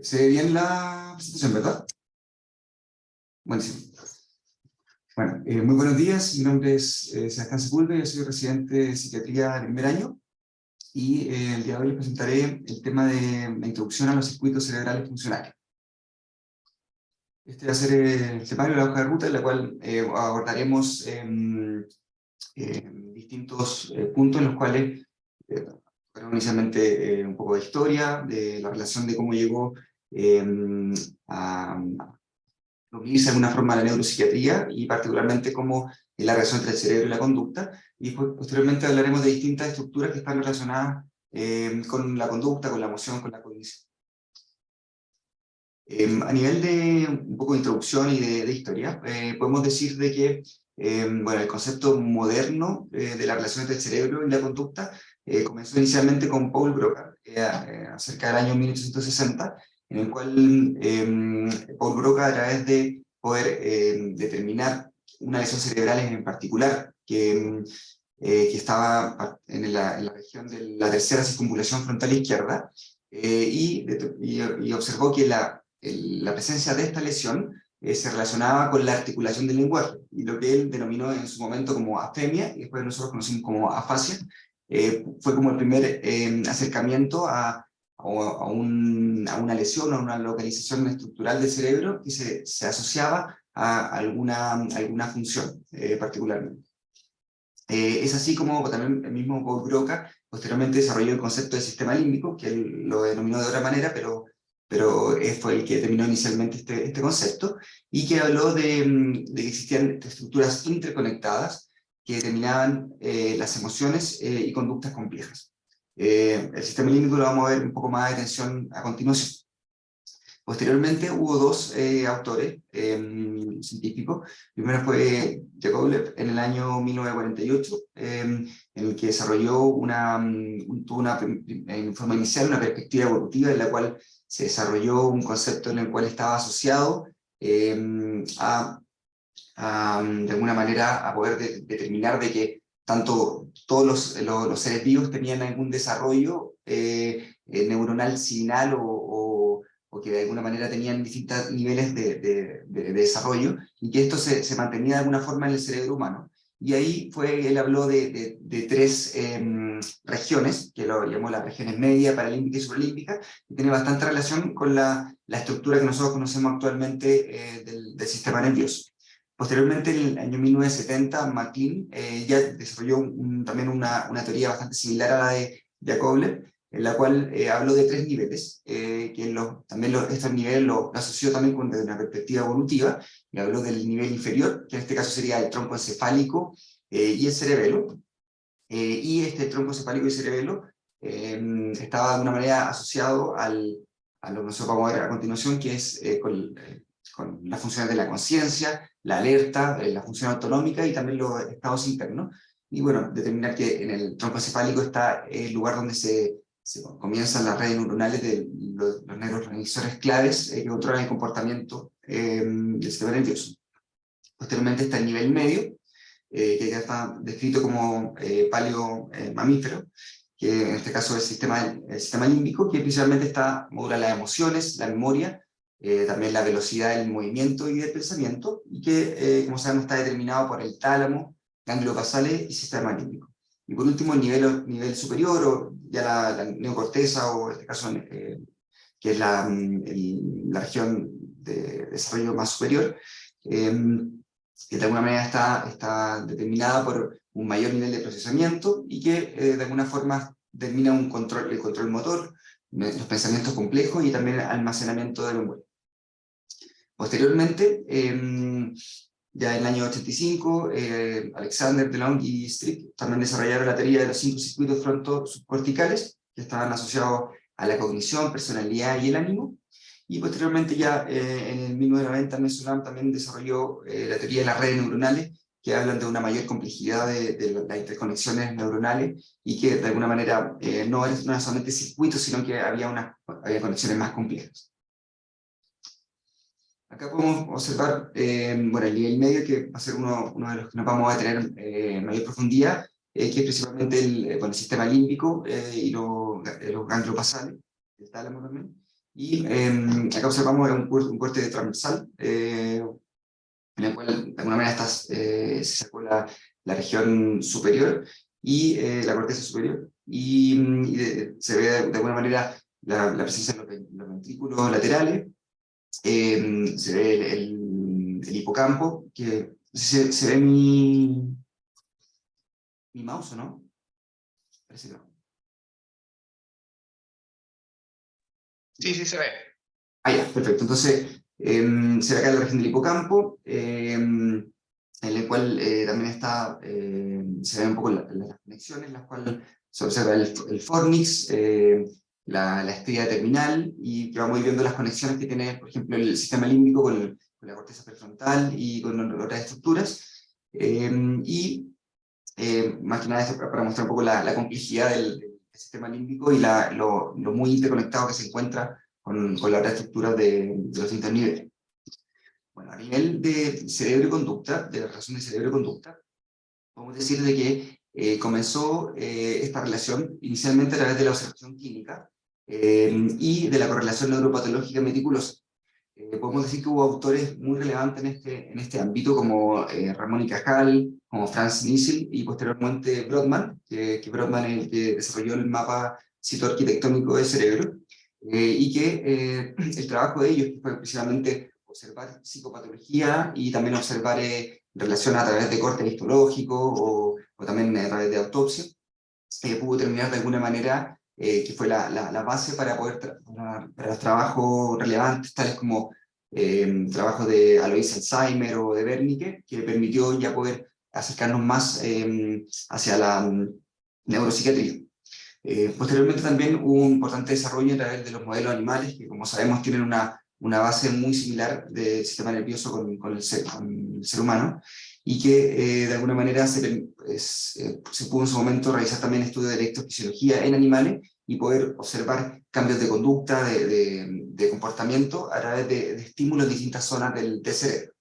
Se ve bien la presentación, ¿verdad? Buenísimo. Bueno, muy buenos días. Mi nombre es Sebastián Sepúlveda, yo soy residente de psiquiatría de primer año y el día de hoy les presentaré el tema de la introducción a los circuitos cerebrales funcionales. Este va a ser el temario de la hoja de ruta, en la cual abordaremos distintos puntos en los cuales bueno, inicialmente un poco de historia, de la relación de cómo llegó a unirse de alguna forma a la neuropsiquiatría y particularmente cómo es la relación entre el cerebro y la conducta, y posteriormente hablaremos de distintas estructuras que están relacionadas con la conducta, con la emoción, con la cognición. A nivel de un poco de introducción y de historia, podemos decir de que bueno, el concepto moderno de la relación entre el cerebro y la conducta comenzó inicialmente con Paul Broca, acerca del año 1860, en el cual Paul Broca, a través de poder determinar una lesión cerebral en particular, que estaba en la región de la tercera circunvalación frontal izquierda, y observó que la presencia de esta lesión se relacionaba con la articulación del lenguaje, y lo que él denominó en su momento como afemia, y después nosotros conocimos como afasia, fue como el primer acercamiento a una lesión o una localización estructural del cerebro que se asociaba a alguna función particularmente. Es así como también el mismo Paul Broca posteriormente desarrolló el concepto de sistema límbico, que él lo denominó de otra manera, pero fue el que determinó inicialmente este concepto, y que habló de que existían estructuras interconectadas que determinaban las emociones y conductas complejas. El sistema límbico lo vamos a ver un poco más de atención a continuación. Posteriormente hubo dos autores científicos. Primero fue Yakovlev en el año 1948, en el que desarrolló en forma inicial una perspectiva evolutiva en la cual se desarrolló un concepto en el cual estaba asociado de alguna manera a poder determinar de que tanto todos los seres vivos tenían algún desarrollo neuronal similar o que de alguna manera tenían distintos niveles de desarrollo, y que esto se mantenía de alguna forma en el cerebro humano. Y ahí él habló de tres regiones, que lo llamó las regiones media, paralímpica y supralímpica, que tiene bastante relación con la estructura que nosotros conocemos actualmente del sistema nervioso. Posteriormente, en el año 1970, MacLean ya desarrolló también una teoría bastante similar a la de Yakovlev, en la cual habló de tres niveles, que estos niveles lo asoció también desde una perspectiva evolutiva, y habló del nivel inferior, que en este caso sería el tronco encefálico y el cerebelo, y este tronco encefálico y cerebelo estaba de alguna manera asociado a lo que nosotros vamos a ver a continuación, que es con las funciones de la conciencia, la alerta, la función autonómica y también los estados internos. Y bueno, determinar que en el tronco encefálico está el lugar donde se comienzan las redes neuronales de los neurotransmisores claves que controlan el comportamiento del sistema nervioso. Posteriormente está el nivel medio, que ya está descrito como paleo mamífero, que en este caso es el sistema límbico, que principalmente modula las emociones, la memoria, también la velocidad del movimiento y del pensamiento, y que, como sabemos, está determinado por el tálamo, ganglios basales y sistema límbico. Y por último, el nivel superior, o ya la neocorteza, o en este caso, que es la región de desarrollo más superior, que de alguna manera está determinada por un mayor nivel de procesamiento y que de alguna forma determina el control motor, los pensamientos complejos y también el almacenamiento de memoria. Posteriormente, ya en el año 85, Alexander, DeLong y Strick también desarrollaron la teoría de los 5 circuitos fronto-subcorticales, que estaban asociados a la cognición, personalidad y el ánimo. Y posteriormente ya en el 1990 Mesulam también desarrolló la teoría de las redes neuronales, que hablan de una mayor complejidad de las interconexiones neuronales, y que de alguna manera no eran solamente circuitos, sino que había conexiones más complejas. Acá podemos observar bueno, el nivel medio, que va a ser uno de los que nos vamos a tener en mayor profundidad, que es principalmente el sistema límbico y los ganglios basales, el tálamo también. Y acá observamos un corte transversal, en el cual de alguna manera se sacó la región superior y la corteza superior, se ve de alguna manera la presencia de los ventrículos laterales, se ve el hipocampo, que se ve mi mouse, ¿o no? Parece que no. Sí, sí se ve. Ah, ya, perfecto. Entonces, se ve acá la región del hipocampo, en el cual también se ven un poco las conexiones, en las cuales se observa el fornix, la estría terminal, y que vamos viendo las conexiones que tiene, por ejemplo, el sistema límbico con la corteza prefrontal y con otras estructuras. Más que nada esto para mostrar un poco la complejidad del sistema límbico y lo muy interconectado que se encuentra con la otra estructura de los distintos niveles. Bueno, a nivel de cerebro y conducta, de la relación de cerebro y conducta, podemos decir de que comenzó esta relación inicialmente a través de la observación clínica y de la correlación neuropatológica meticulosa. Podemos decir que hubo autores muy relevantes en este ámbito, como Ramón y Cajal, como Franz Nissl y posteriormente Brodmann, que Brodmann es el que desarrolló el mapa citoarquitectónico del cerebro, y que el trabajo de ellos fue precisamente observar psicopatología y también observar relación a través de corte histológico o también a través de autopsia, pudo terminar de alguna manera, que fue la base para para los trabajos relevantes, tales como trabajos de Alois Alzheimer o de Wernicke, que permitió ya poder acercarnos más hacia la neuropsiquiatría. Posteriormente también hubo un importante desarrollo a través de los modelos animales, que como sabemos tienen una base muy similar del sistema nervioso con el ser humano, y que de alguna manera se pudo en su momento realizar también estudios de electrofisiología en animales y poder observar cambios de conducta, de comportamiento a través de estímulos en distintas zonas del cerebro.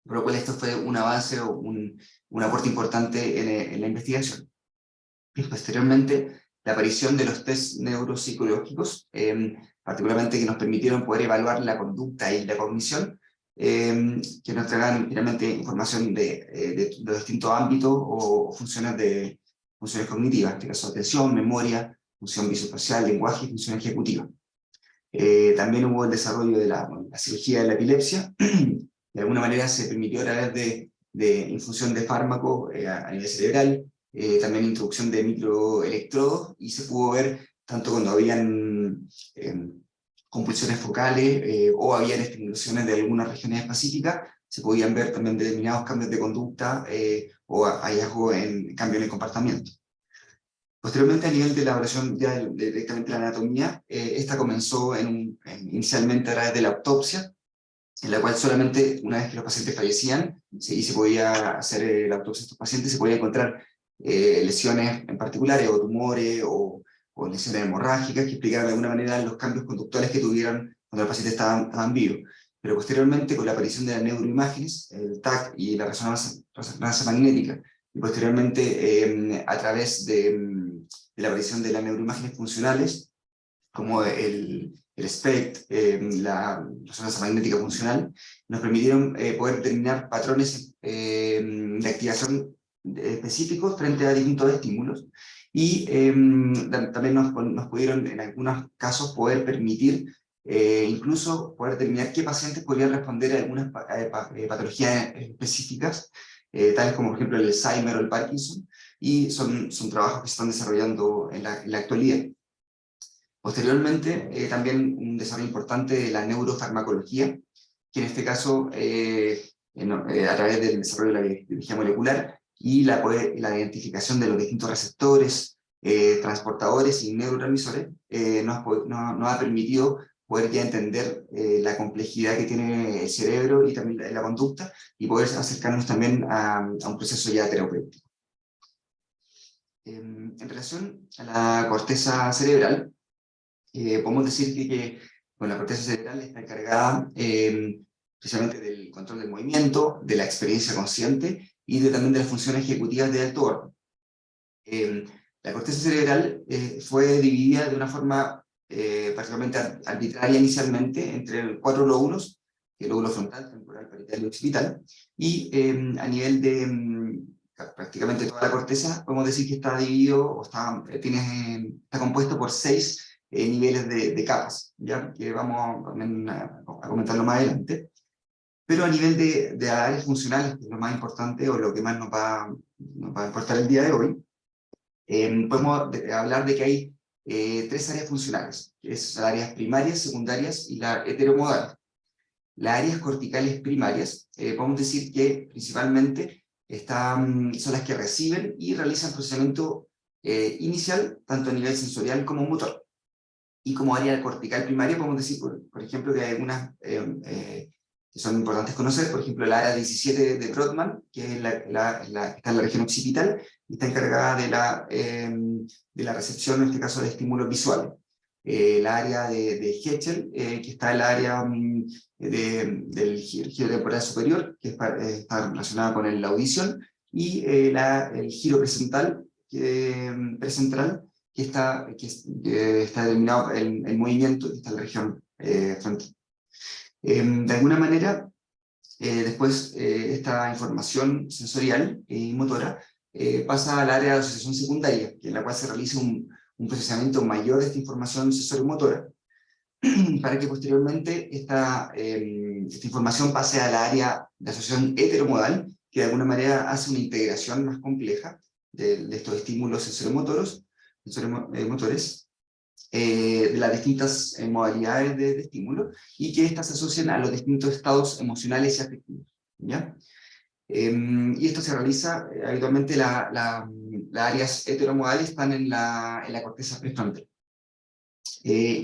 Por lo cual esto fue un avance o un aporte importante en la investigación. Y posteriormente, la aparición de los test neuropsicológicos, particularmente que nos permitieron poder evaluar la conducta y la cognición, que nos tragan finalmente información de los distintos ámbitos o funciones cognitivas, en este caso atención, memoria, función visoespacial, lenguaje y función ejecutiva. También hubo el desarrollo de la cirugía de la epilepsia. De alguna manera se permitió a través de infusión de fármacos a nivel cerebral, también introducción de microelectrodos, y se pudo ver tanto cuando habían compulsiones focales o habían estimulaciones de algunas regiones específicas, se podían ver también determinados cambios de conducta o hallazgos en cambios en el comportamiento. Posteriormente, a nivel de la evaluación ya directamente de la anatomía, esta comenzó inicialmente a través de la autopsia, en la cual solamente una vez que los pacientes fallecían y se podía hacer la autopsia de estos pacientes, se podía encontrar lesiones en particulares, o tumores, o lesiones hemorrágicas, que explicaban de alguna manera los cambios conductuales que tuvieron cuando los pacientes estaban vivos. Pero posteriormente, con la aparición de las neuroimágenes, el TAC y la resonancia magnética, y posteriormente a través de la aparición de las neuroimágenes funcionales, como el SPECT, la resonancia magnética funcional, nos permitieron poder determinar patrones de activación específicos frente a distintos estímulos, y también nos pudieron en algunos casos poder permitir incluso poder determinar qué pacientes podrían responder a algunas patologías específicas, tales como por ejemplo el Alzheimer o el Parkinson, y son trabajos que se están desarrollando en la actualidad. Posteriormente, también un desarrollo importante de la neurofarmacología, que en este caso, a través del desarrollo de la biología molecular y la identificación de los distintos receptores, transportadores y neurotransmisores, nos ha permitido poder ya entender la complejidad que tiene el cerebro y también la conducta, y poder acercarnos también a un proceso ya terapéutico. En relación a la corteza cerebral, podemos decir bueno, la corteza cerebral está encargada precisamente del control del movimiento, de la experiencia consciente y también de las funciones ejecutivas de alto orden. La corteza cerebral fue dividida de una forma particularmente arbitraria inicialmente, entre 4 lóbulos, el lóbulo frontal, temporal, parietal y occipital, y a nivel de prácticamente toda la corteza, podemos decir que está dividido, o está compuesto por 6 niveles de capas, ¿ya? Que vamos a comentarlo más adelante. Pero a nivel de áreas funcionales, que es lo más importante, o lo que más nos va a importar el día de hoy, podemos hablar de que hay 3 áreas funcionales, que son las áreas primarias, secundarias y la heteromodal. Las áreas corticales primarias, podemos decir que principalmente son las que reciben y realizan procesamiento inicial, tanto a nivel sensorial como motor. Y como área cortical primaria podemos decir, por ejemplo, que hay algunas que son importantes conocer, por ejemplo, la área 17 de Brodmann, que es está en la región occipital, y está encargada de la recepción, en este caso, de estímulos visuales. La área de Hechel, que está en la área del giro temporal superior, que está relacionada con la audición, y el giro presentral, precentral, que está determinado el movimiento, que está en la región frontal. De alguna manera, después esta información sensorial y motora pasa al área de asociación secundaria, en la cual se realiza un procesamiento mayor de esta información sensorimotora, para que posteriormente esta información pase a la área de asociación heteromodal, que de alguna manera hace una integración más compleja de estos estímulos sensorimotores, de las distintas modalidades de estímulo, y que éstas se asocian a los distintos estados emocionales y afectivos, ¿ya? Y esto se realiza habitualmente, las áreas heteromodales están en la corteza prefrontal.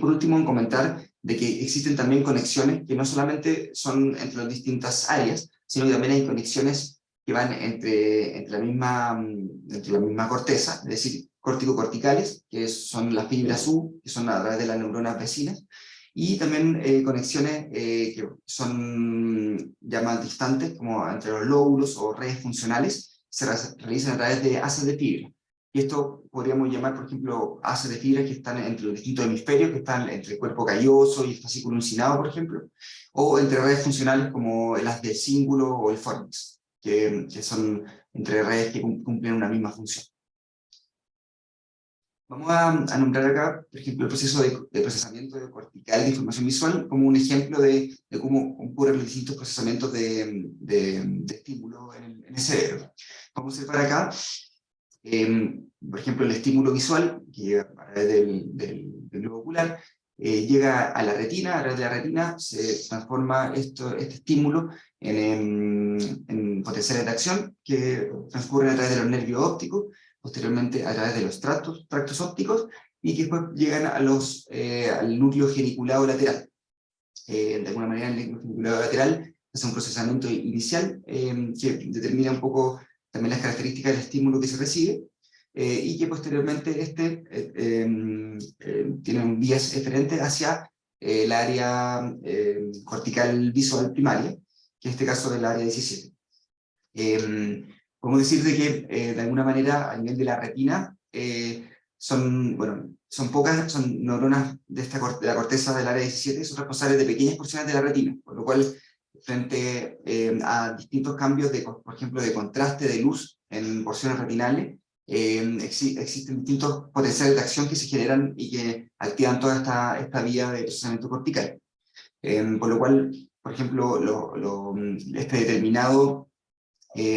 Por último, comentar de que existen también conexiones que no solamente son entre las distintas áreas, sino que también hay conexiones que van entre la misma corteza, es decir, córtico-corticales, que son las fibras U, que son a través de las neuronas vecinas, y también conexiones que son ya más distantes, como entre los lóbulos o redes funcionales, se realizan a través de haces de fibra. Y esto podríamos llamar, por ejemplo, haces de fibra que están entre los distintos hemisferios, que están entre el cuerpo calloso y el fascículo uncinado, por ejemplo, o entre redes funcionales como las del cíngulo o el fornix, que son entre redes que cumplen una misma función. Vamos a nombrar acá, por ejemplo, el proceso de procesamiento cortical de información visual como un ejemplo de cómo ocurren los distintos procesamientos de estímulo en el cerebro. Vamos a observar acá, por ejemplo, el estímulo visual, que llega a través del globo ocular, llega a la retina. A través de la retina se transforma este estímulo en potenciales de acción que transcurren a través de los nervios ópticos, posteriormente a través de los tractos ópticos, y que después llegan al núcleo geniculado lateral. De alguna manera, el núcleo geniculado lateral hace un procesamiento inicial que determina un poco también las características del estímulo que se recibe, y que posteriormente tiene vías eferentes hacia el área cortical visual primaria, que en este caso es el área 17. Podemos decir de que de alguna manera a nivel de la retina son pocas, son neuronas de la corteza del área 17, son responsables de pequeñas porciones de la retina, por lo cual frente a distintos cambios, por ejemplo, de contraste de luz en porciones retinales, existen distintos potenciales de acción que se generan y que activan toda esta vía de procesamiento cortical. Por lo cual, por ejemplo, este determinado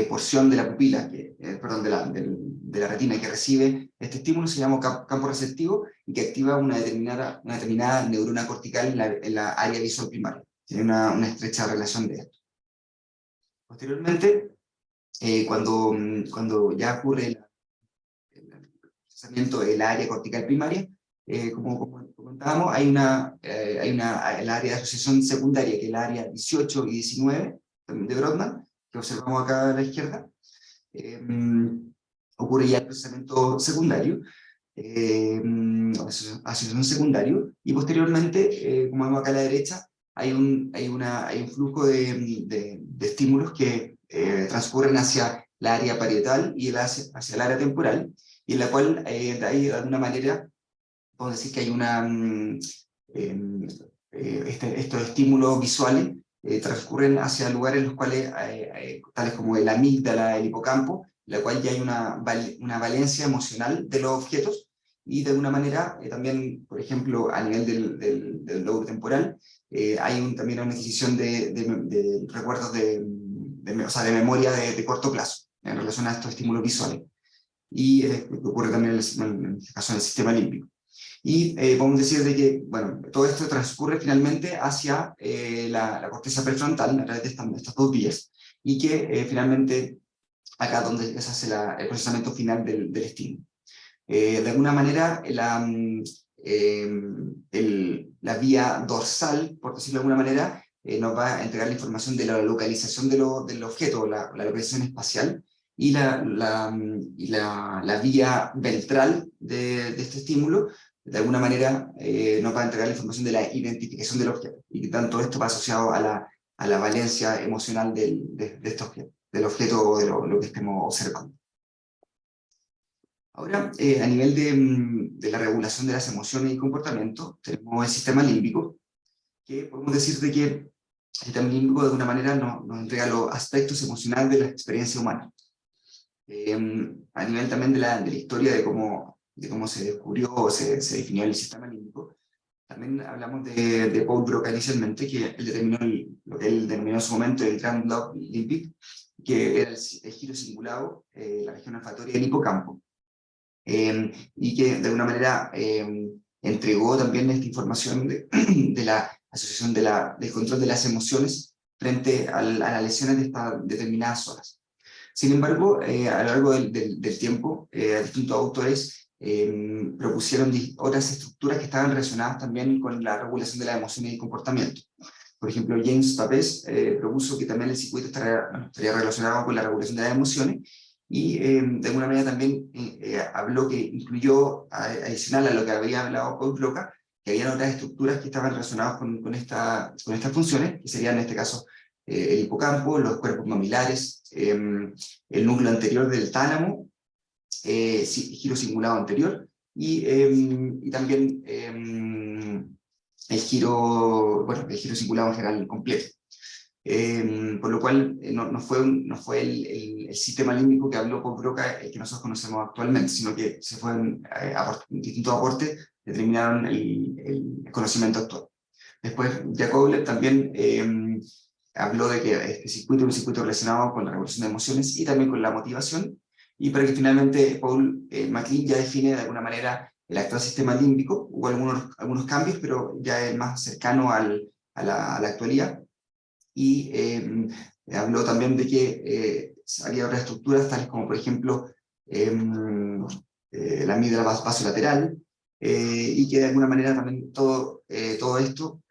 porción de la pupila, perdón, de la retina que recibe este estímulo se llama campo receptivo, y que activa una determinada neurona cortical en la área visual primaria. Tiene una estrecha relación de esto. Posteriormente, cuando ya ocurre el procesamiento del área cortical primaria, como comentábamos, hay el área de asociación secundaria, que es el área 18 y 19 de Brodmann, que observamos acá a la izquierda. Ocurre ya el procesamiento secundario, asociación secundario, y posteriormente, como vemos acá a la derecha, hay un flujo de estímulos que transcurren hacia la área parietal y hacia el área temporal, y en la cual de alguna manera podemos decir que hay estos estímulos visuales transcurren hacia lugares en los cuales, tales como el amígdala, el hipocampo, en la cual ya hay una valencia emocional de los objetos, y de alguna manera también, por ejemplo, a nivel del lóbulo temporal, hay también una adquisición de recuerdos o sea, de memoria de corto plazo en relación a estos estímulos visuales. Y ocurre también en el caso del sistema límbico. Y podemos decir de que, bueno, todo esto transcurre finalmente hacia la corteza prefrontal a través de estas dos vías, y que finalmente acá donde se hace el procesamiento final del estímulo. De alguna manera, la vía dorsal, por decirlo de alguna manera, nos va a entregar la información de la localización del objeto, la localización espacial, y la vía ventral de este estímulo, de alguna manera, nos va a entregar la información de la identificación del objeto, y tanto esto va asociado a la valencia emocional de este objeto, del objeto o de lo que estemos observando. Ahora, a nivel de la regulación de las emociones y comportamientos, tenemos el sistema límbico, que podemos decir de que el sistema límbico de alguna manera nos entrega los aspectos emocionales de la experiencia humana. A nivel también de la historia de cómo se descubrió o se definió el sistema límbico, también hablamos de Paul Broca inicialmente, que él determinó lo que él denominó en su momento el Grand Lobe Limbic, que era el giro cingulado, la región olfatoria del hipocampo. Y que de alguna manera entregó también esta información de la asociación del control de las emociones frente a las lesiones de estas determinadas zonas. Sin embargo, a lo largo del tiempo, distintos autores propusieron otras estructuras que estaban relacionadas también con la regulación de las emociones y comportamiento. Por ejemplo, James Papez propuso que también el circuito estaría relacionado con la regulación de las emociones, y de alguna manera también habló que incluyó, adicional a lo que había hablado Paul Bloca, que había otras estructuras que estaban relacionadas con estas funciones, que serían en este caso el hipocampo, los cuerpos mamilares, el núcleo anterior del tálamo, giro cingulado anterior, y también el giro cingulado en general completo. Por lo cual no fue el sistema límbico que habló Paul Broca el que nosotros conocemos actualmente, sino que se fueron distintos aportes determinaron el conocimiento actual. Después Jacob también habló de que este circuito es un circuito relacionado con la regulación de emociones y también con la motivación, y para que finalmente Paul MacLean ya define de alguna manera el actual sistema límbico. Hubo algunos cambios, pero ya es más cercano a la actualidad. Y habló también de que había otras estructuras, tales como por ejemplo la amígdala basolateral, y que de alguna manera también todo esto,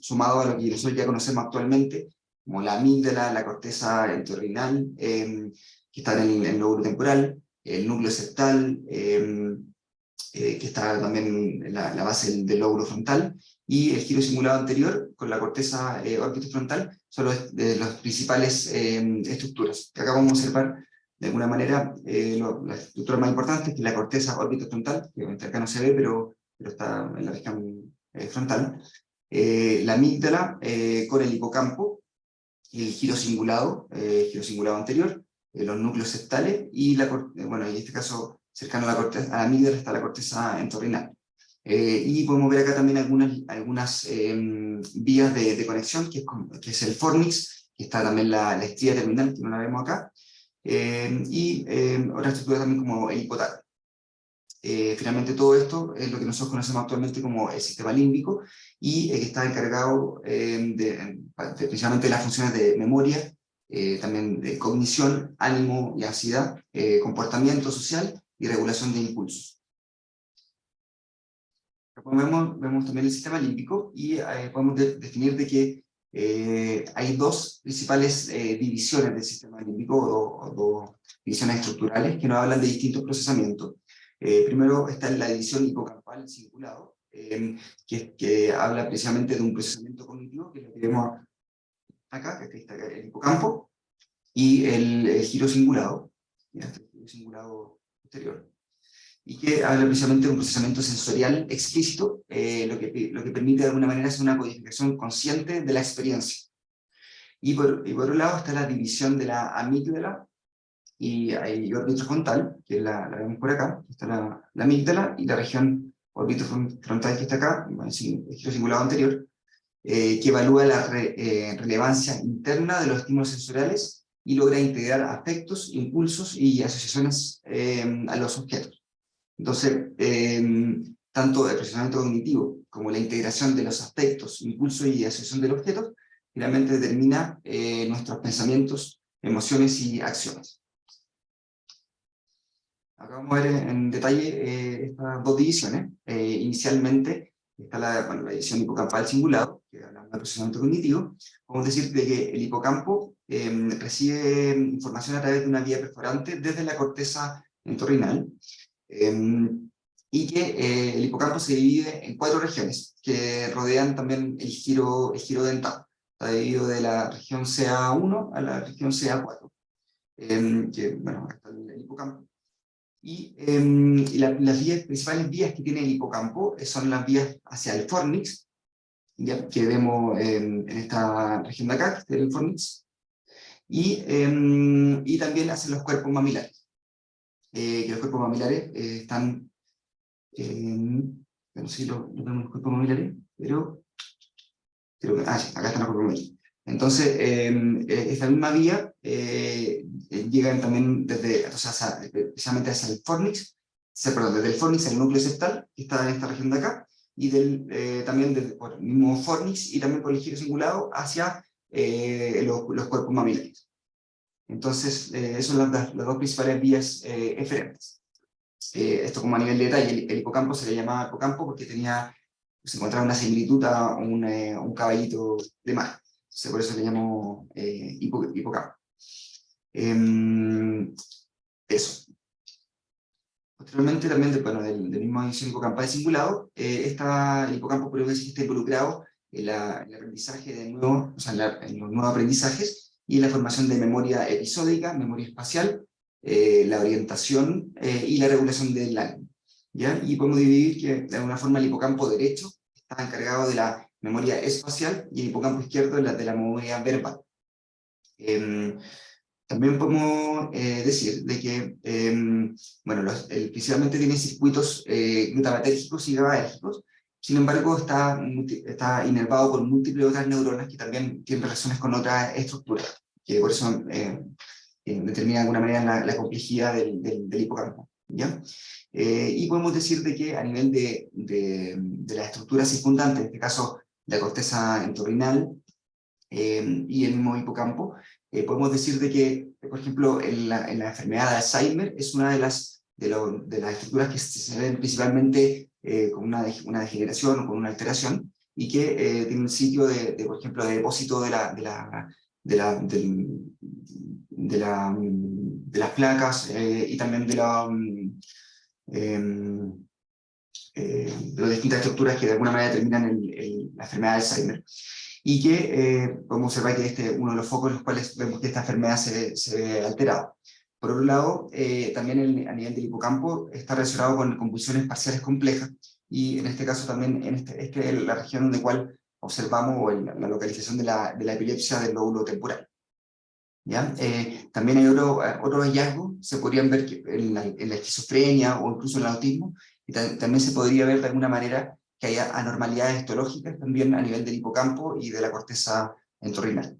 sumado a lo que nosotros ya conocemos actualmente, como la amígdala, la corteza entorrinal, que está en el lóbulo temporal, el núcleo septal, que está también en la base del lóbulo frontal, y el giro cingulado anterior con la corteza orbitofrontal, son las principales estructuras. Acá vamos a observar de alguna manera la estructura más importante, que es la corteza orbitofrontal, que acá no se ve, pero está en la región frontal, la amígdala con el hipocampo, el giro cingulado anterior, los núcleos septales, y bueno, en este caso cercano a la amígdala está la corteza entorrinal. Y podemos ver acá también algunas vías de conexión, que es el fornix, que está también la estría terminal, que no la vemos acá, y otra estructura también como el hipotálamo. Finalmente todo esto es lo que nosotros conocemos actualmente como el sistema límbico, y que está encargado principalmente de las funciones de memoria, también de cognición, ánimo y ansiedad, comportamiento social y regulación de impulsos. Vemos también el sistema límbico, y podemos definir de que hay dos principales divisiones del sistema límbico, o dos divisiones estructurales que nos hablan de distintos procesamientos. Primero está la división hipocampal cingulado, que habla precisamente de un procesamiento cognitivo, que es lo que vemos acá, que está el hipocampo, y el giro cingulado, el giro cingulado posterior. y que habla precisamente de un procesamiento sensorial explícito, lo que permite de alguna manera hacer una codificación consciente de la experiencia. Y por otro lado está la división de la amígdala y hay orbitofrontal, que la vemos por acá, está la amígdala y la región orbitofrontal que está acá, el giro cingulado anterior, que evalúa la relevancia interna de los estímulos sensoriales y logra integrar afectos, impulsos y asociaciones a los objetos. Entonces, tanto el procesamiento cognitivo como la integración de los aspectos, impulsos y asociación del objeto, finalmente determina nuestros pensamientos, emociones y acciones. Acá vamos a ver en detalle estas dos divisiones. Inicialmente está la división hipocampal cingulado, que hablamos de procesamiento cognitivo. Podemos decir de que el hipocampo recibe información a través de una vía perforante desde la corteza entorrinal, y que el hipocampo se divide en 4 regiones que rodean también el giro dental. Está dividido de la región CA1 a la región CA4, que bueno, está el hipocampo. Y las principales vías que tiene el hipocampo son las vías hacia el fornix, ya, que vemos en esta región de acá, que es el fornix, y también hacia los cuerpos mamilares. Que los cuerpos mamilares están, no sé si lo vemos los cuerpos mamilares, pero creo que, sí, acá están los cuerpos mamilares. Entonces, esta misma vía llegan también precisamente hacia el fornix, perdón, desde el fornix al núcleo septal, que está en esta región de acá, y también por el mismo fornix y también por el giro cingulado hacia los cuerpos mamilares. Entonces, esas son las dos principales vías eferentes. Esto como a nivel de detalle, el hipocampo se le llamaba hipocampo porque se encontraba una similitud a un caballito de mar. Entonces, por eso le llamo hipocampo. Eso. Posteriormente, también del mismo división hipocampal cingulado, el hipocampo podemos decir que está involucrado en el aprendizaje de nuevos, o sea, en los nuevos aprendizajes y en la formación de memoria episódica, memoria espacial, la orientación y la regulación del ánimo. ¿Ya? Y podemos dividir que de alguna forma el hipocampo derecho está encargado de la memoria espacial y el hipocampo izquierdo de la memoria verbal. También podemos decir de que bueno, principalmente tiene circuitos glutamatérgicos y GABAérgicos, sin embargo está inervado por múltiples otras neuronas que también tienen relaciones con otras estructuras, que por eso determina de alguna manera la complejidad del hipocampo. ¿Ya? Y podemos decir de que a nivel de las estructuras circundantes, en este caso la corteza entorrinal y el mismo hipocampo, podemos decir de que, por ejemplo, en la enfermedad de Alzheimer es una de las estructuras que se ven principalmente con una degeneración o con una alteración, y que tiene un sitio por ejemplo, de depósito de las placas y también de las distintas estructuras que de alguna manera determinan la enfermedad de Alzheimer. Y que podemos observar que uno de los focos en los cuales vemos que esta enfermedad se ve alterada. Por otro lado, también a nivel del hipocampo está relacionado con convulsiones parciales complejas, y en este caso también es la región en la cual observamos la localización de la epilepsia del lóbulo temporal. ¿Ya? También hay otros hallazgos, se podrían ver en la esquizofrenia o incluso en el autismo, y también se podría ver de alguna manera que hay anormalidades histológicas también a nivel del hipocampo y de la corteza entorrinal.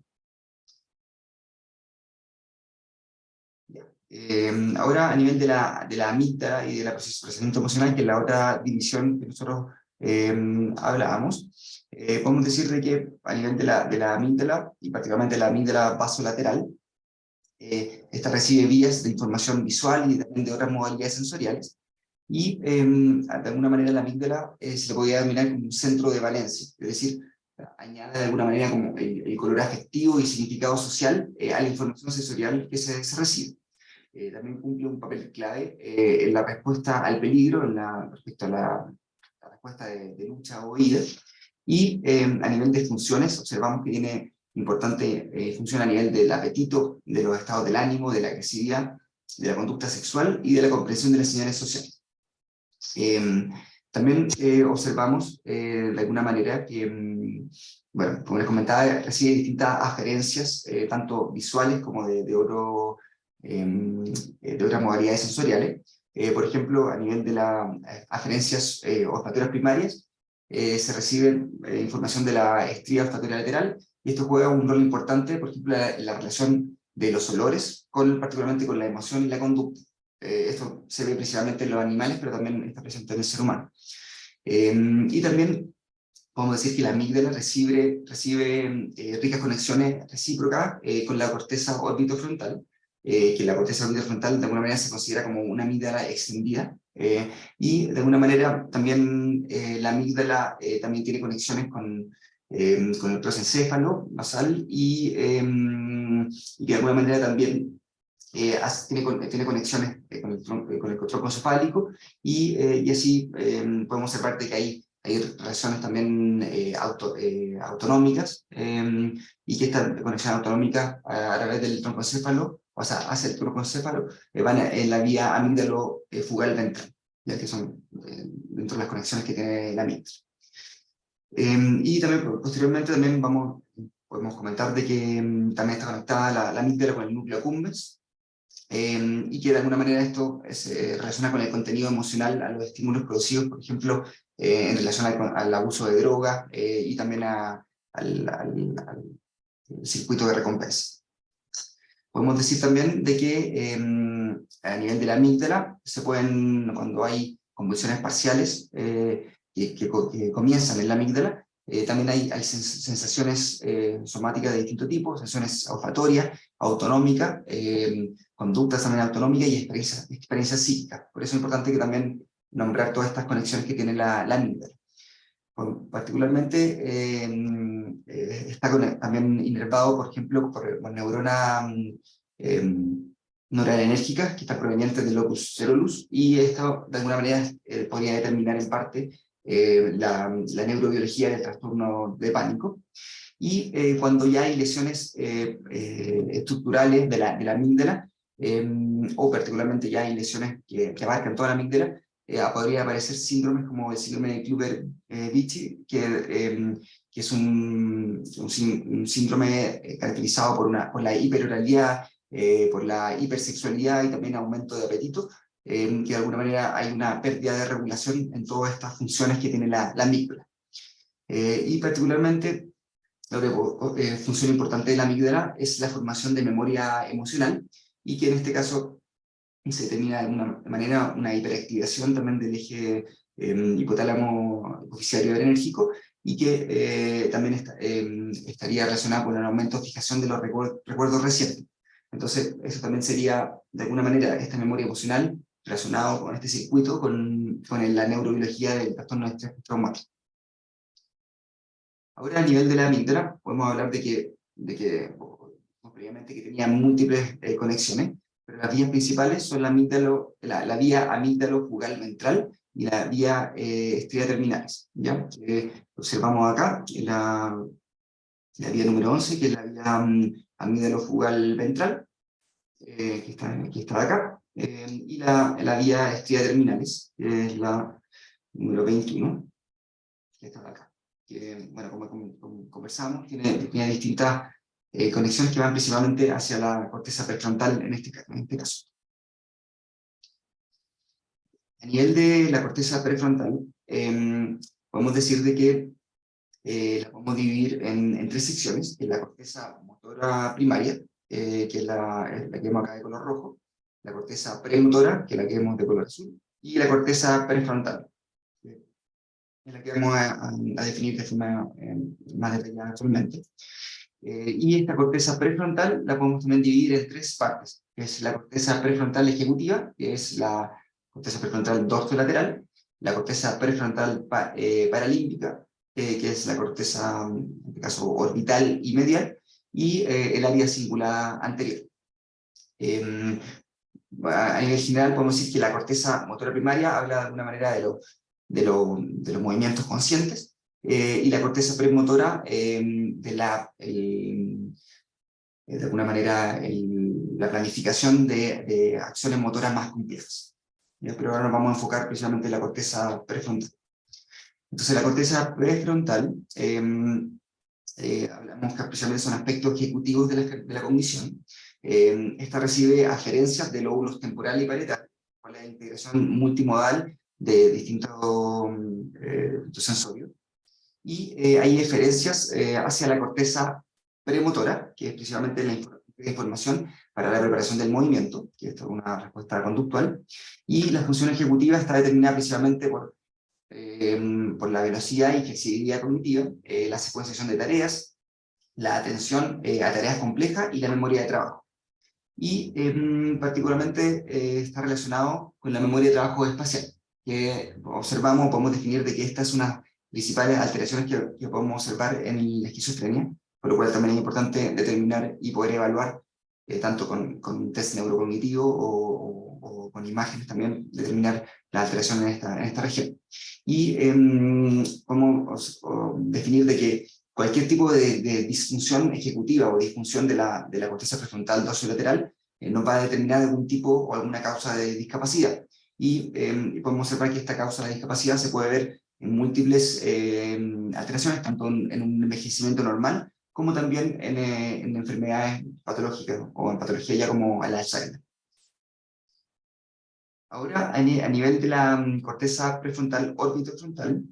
Ahora a nivel de la amígdala y del procesamiento emocional, que es la otra división que nosotros hablábamos, podemos decir de que a nivel de la amígdala, y particularmente la amígdala basolateral, esta recibe vías de información visual y también de otras modalidades sensoriales, y de alguna manera la amígdala se le podría denominar como un centro de valencia, es decir, añade de alguna manera como el color afectivo y significado social a la información sensorial que se recibe. También cumple un papel clave en la respuesta al peligro, respecto a la respuesta de lucha o huida, y a nivel de funciones observamos que tiene importante función a nivel del apetito, de los estados del ánimo, de la agresividad, de la conducta sexual y de la comprensión de las señales sociales. También observamos de alguna manera que, bueno, como les comentaba, recibe distintas aferencias, tanto visuales como de otras modalidades sensoriales. Por ejemplo, a nivel de las aferencias olfatorias primarias, se recibe información de la estría olfatoria lateral, y esto juega un rol importante, por ejemplo, en la relación de los olores, particularmente con la emoción y la conducta. Esto se ve principalmente en los animales, pero también está presente en el ser humano. Y también podemos decir que la amígdala recibe ricas conexiones recíprocas con la corteza orbitofrontal, que la corteza orbitofrontal de alguna manera se considera como una amígdala extendida, y de alguna manera también la amígdala también tiene conexiones con el prosencéfalo basal y que de alguna manera también tiene conexiones con el tronco encefálico, y así podemos observar que hay relaciones también autonómicas, y que estas conexiones autonómicas a través del troncoencéfalo, o sea, hacia el troncoencéfalo, van en la vía amígdalo-fugal ventral, ya que son dentro de las conexiones que tiene la amígdala. Y también posteriormente también podemos comentar de que también está conectada la amígdala con el núcleo accumbens, y que de alguna manera esto se relaciona con el contenido emocional a los estímulos producidos, por ejemplo, en relación al abuso de drogas, y también al circuito de recompensa. Podemos decir también de que a nivel de la amígdala, cuando hay convulsiones parciales que comienzan en la amígdala, también hay sensaciones somáticas de distinto tipo, sensaciones olfatorias, autonómicas, conductas también autonómicas y experiencias psíquicas. Por eso es importante que también nombrar todas estas conexiones que tiene la amígdala. Particularmente está también inervado, por ejemplo, por neuronas noradrenérgicas que están provenientes del locus coeruleus, y esto de alguna manera podría determinar en parte la neurobiología del trastorno de pánico. Y cuando ya hay lesiones estructurales de la amígdala, o particularmente ya hay lesiones que abarcan toda la amígdala, podría aparecer síndromes como el síndrome de Kluver-Bucy, que es un síndrome caracterizado por la hiperoralidad, por la hipersexualidad y también aumento de apetito, que de alguna manera hay una pérdida de regulación en todas estas funciones que tiene la amígdala. Y particularmente, la función importante de la amígdala es la formación de memoria emocional, y que en este caso se determina de alguna manera una hiperactivación también del eje hipotálamo hipoficiario adrenérgico, y que también estaría relacionada con el aumento de fijación de los recuerdos recientes. Entonces, eso también sería, de alguna manera, esta memoria emocional relacionado con este circuito, con la neurobiología del trastorno de estrés traumático. Ahora, a nivel de la amígdala, podemos hablar de que previamente que tenía múltiples conexiones, pero las vías principales son la vía amígdalo-fugal ventral y la vía estría terminales, ¿ya? Observamos acá la vía número 11, que es la vía amígdalo-fugal ventral, que está acá, y la vía estría terminales, que es la número 21, que está acá. Que, bueno, como conversamos, tiene distintas conexiones que van principalmente hacia la corteza prefrontal en este caso. A nivel de la corteza prefrontal, podemos decir de que la podemos dividir en tres secciones: que es la corteza motora primaria, que es la que vemos acá de color rojo, la corteza premotora, que es la que vemos de color azul, y la corteza prefrontal, es la que vamos a definir de forma más detallada actualmente. Y esta corteza prefrontal la podemos también dividir en tres partes, que es la corteza prefrontal ejecutiva, que es la corteza prefrontal dorsolateral, la corteza prefrontal paralímbica, que es la corteza, en este caso, orbital y medial, y el área cingulada anterior. A nivel general podemos decir que la corteza motora primaria habla de alguna manera de los movimientos conscientes, y la corteza premotora de alguna manera la planificación de acciones motoras más complejas. ¿ya? Pero ahora nos vamos a enfocar precisamente en la corteza prefrontal. Entonces, la corteza prefrontal, hablamos que precisamente son aspectos ejecutivos de la cognición. Esta recibe aferencias de lóbulos temporal y parietal, con la integración multimodal de distintos sensorios. Y hay eferencias hacia la corteza premotora, que es precisamente la información para la preparación del movimiento, que es una respuesta conductual, y la función ejecutiva está determinada precisamente por la velocidad y flexibilidad cognitiva, la secuenciación de tareas, la atención a tareas complejas y la memoria de trabajo. Y particularmente está relacionado con la memoria de trabajo espacial, que observamos, podemos definir de que esta es una de las principales alteraciones que podemos observar en la esquizofrenia, por lo cual también es importante determinar y poder evaluar, tanto con test neurocognitivo o con imágenes también, determinar la alteración en esta región. Y podemos definir de que cualquier tipo de disfunción ejecutiva o disfunción de la corteza prefrontal dorsolateral nos va a determinar algún tipo o alguna causa de discapacidad. Y podemos observar que esta causa de discapacidad se puede ver en múltiples alteraciones, tanto en un envejecimiento normal, como también en enfermedades patológicas o en patología ya como el Alzheimer. Ahora, a nivel de la corteza prefrontal orbitofrontal,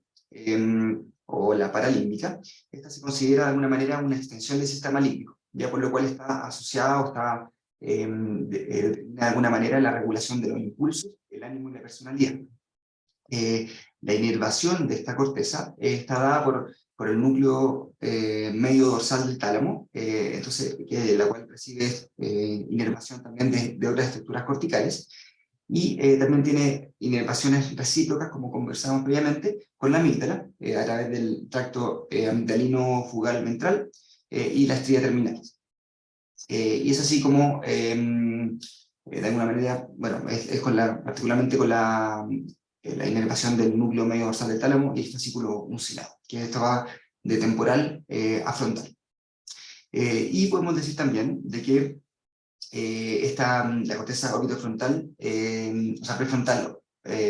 o la paralímbica, esta se considera de alguna manera una extensión del sistema límbico, ya por lo cual está asociada o está de alguna manera la regulación de los impulsos, el ánimo y la personalidad. La inervación de esta corteza está dada por el núcleo medio dorsal del tálamo, entonces, la cual recibe inervación también de otras estructuras corticales, y también tiene inervaciones recíprocas, como conversamos previamente, con la amígdala, a través del tracto amigdalino fugal ventral y la estría terminal. Y es así como, de alguna manera, bueno, es particularmente con la inervación del núcleo medio dorsal del tálamo y el fascículo nucleado, que esto va de temporal a frontal. Y podemos decir también de que la corteza orbitofrontal, o sea, prefrontal,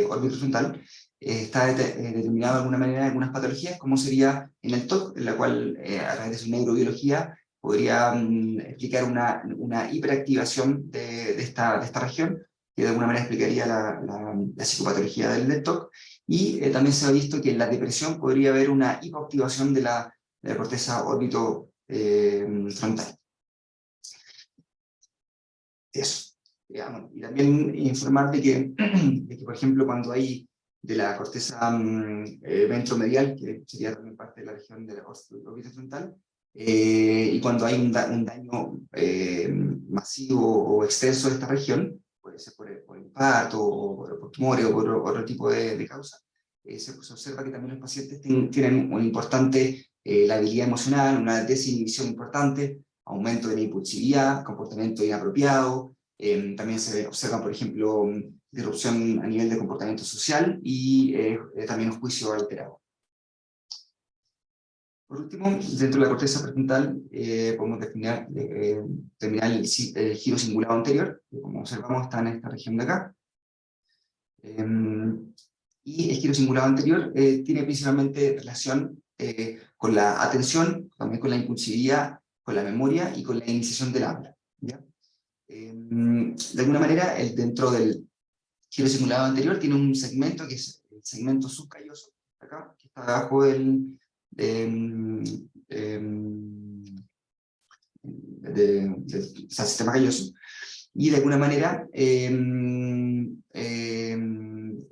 orbitofrontal, está determinada de alguna manera en algunas patologías, como sería en el TOC, en la cual, a través de su neurobiología, podría explicar una hiperactivación de esta región, que de alguna manera explicaría la psicopatología del TOC, y también se ha visto que en la depresión podría haber una hipoactivación de la corteza orbitofrontal. Eso. Digamos. Y también informar de que, por ejemplo, cuando hay de la corteza ventromedial, que sería también parte de la región de la órbita frontal, y cuando hay un daño masivo o extenso de esta región, puede ser por infarto, o por tumores, o por otro tipo de causa, se observa que también los pacientes tienen una importante labilidad emocional, una desinhibición importante, aumento de la impulsividad, comportamiento inapropiado, también se observa, por ejemplo, disrupción a nivel de comportamiento social y también un juicio alterado. Por último, dentro de la corteza prefrontal podemos determinar el giro cingulado anterior, que como observamos está en esta región de acá. Y el giro cingulado anterior tiene principalmente relación con la atención, también con la impulsividad, con la memoria y con la iniciación del habla, ¿ya? De alguna manera, dentro del giro cingulado anterior tiene un segmento que es el segmento subcalloso, acá, que está abajo del sistema calloso, y de alguna manera